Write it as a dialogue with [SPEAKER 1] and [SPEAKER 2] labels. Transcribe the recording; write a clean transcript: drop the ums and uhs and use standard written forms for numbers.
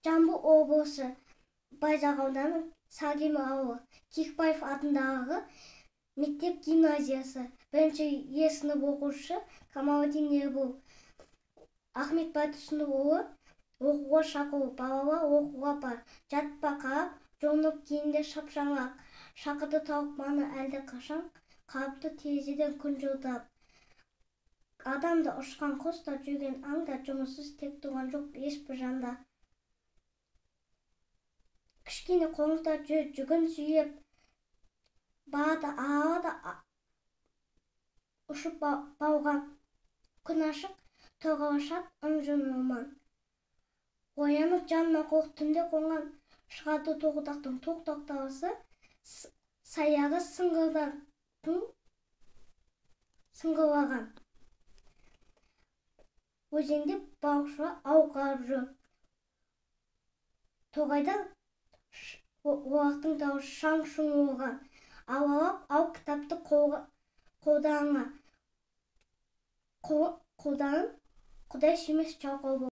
[SPEAKER 1] Жамбыл облысы Байзақ ауданы Сагим ауылы Кекбаев атындағы мектеп гимназиясы бірінші Е сынып оқушысы Камалдин Ербол. Ахмет Байтұрсынұлы оқуға шақыру. Балалар оқуға бар. Жатпа қарап, жонып киімде шапшаңлақ. Шақырды тауып маны әлде қашан, қарапты терезеден күн жылдап. Адамда ұшқан құста жүрген аңда, жұмыссыз тек тұрған жоқ ешбір жанда. Кішкене қоңызда жүгін сүйеп, барады аралады ұшып бауға. Күн ашық, торғауашат ұн-жын орман. Оянып жанына қоқ түнде қонған, шығады тоғытақтың тоқ-тоқ дауысы, саяғы сыңғырлаған. Өзенде балықшылар ау қарап жүр. Тоғайда олақтың дауысы шаң-шұң болған. Алалап ал кітапты қолдарыңа. Қолдарың Құдай сүймес жалқау